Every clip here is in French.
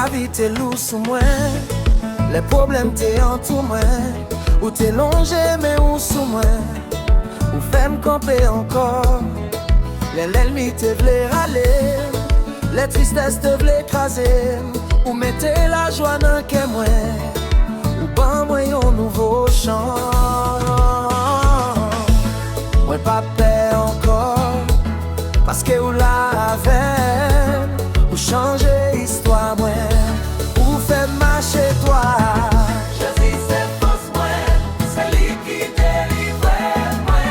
La vie t'est lourd sous moi, les problèmes t'es en tout moi. Ou t'es longé mais ou sous moi, ou fait me camper encore. L'ennemi te vle râler, les tristesses te vle écraser. Ou mettez la joie dans que moi, ou ban moi un nouveau chant. Moi pas peur encore, parce que ou la veine, ou changer histoire moi, ou fait marcher toi. Jésus c'est force moi, c'est lui qui délivre moi.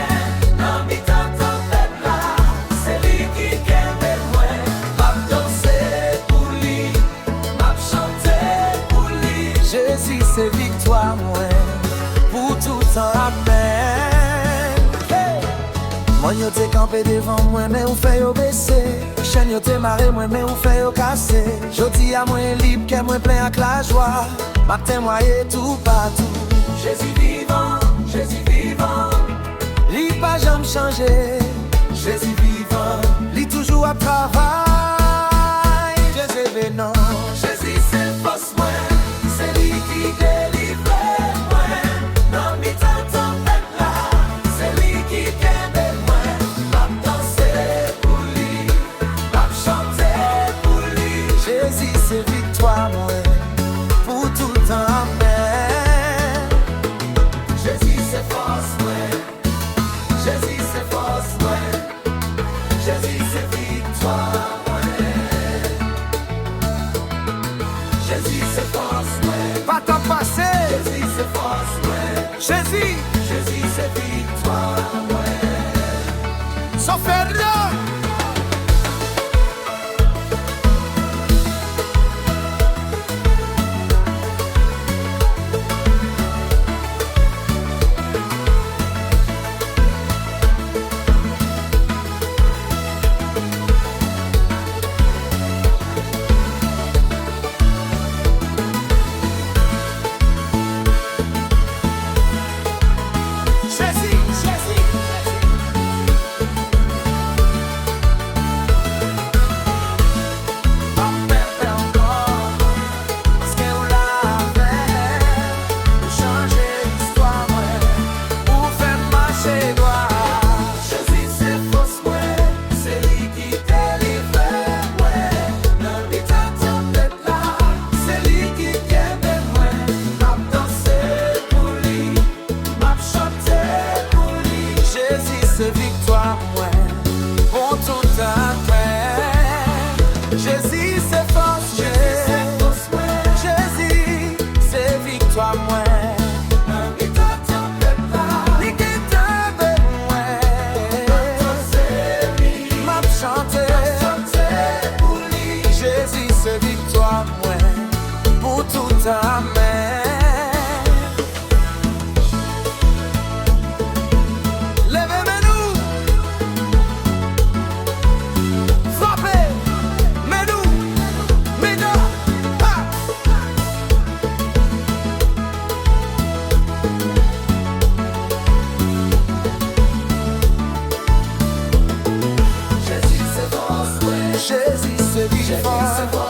Dans mi temps tempête là, c'est lui qui kembe moi. M'a danser pour lui, m'a chanter pour lui. Jésus c'est victoire moi, pour tout temps amen. Moi yo te campé devant moi mais ou fait yo baisser. Chaîne yo te marré moi mais ou fait yo casser. Jodi à moi libre que moi plein avec la joie. M'a témoigné tout partout. Jésus vivant, Jésus vivant. Li pas jamais changé. Jésus vivant, Li toujours à travail. Jésus venant. Jésus c'est force moi, c'est lui qui délivre moi. Dans mi temps tempête là, c'est lui qui kembe moi. M'a danser pour lui, m'a chanter pour lui. Jésus c'est victoire moi, pour tout le temps amen. Jésus c'est force moi, Jésus c'est force moi, Jésus c'est victoire moi. Jésus c'est force moi, Pas t'en passer. Jésus c'est force moi, Jésus, Jésus c'est victoire moi. sans faire rien. Jésus c'est force moi, c'est lui qui délivre moi. Dans mi temps tempête là, c'est lui qui kembe moi. M'a danser pour lui, m'a chanter pour lui. Jésus c'est victoire moi, pour tout après. Jésus c'est force Jésus c'est force moi, Jésus c'est victoire moi. dans mi temps tempête là, Li qui t'aime moi, danser lui, m'a chanter. chanter pour lui. Jésus c'est victoire moi, pour tout amen. Levez-nous, frappez, mets-nous, mets-nous, ah. Jésus c'est force moi, Jésus c'est Jésus victoire. c'est force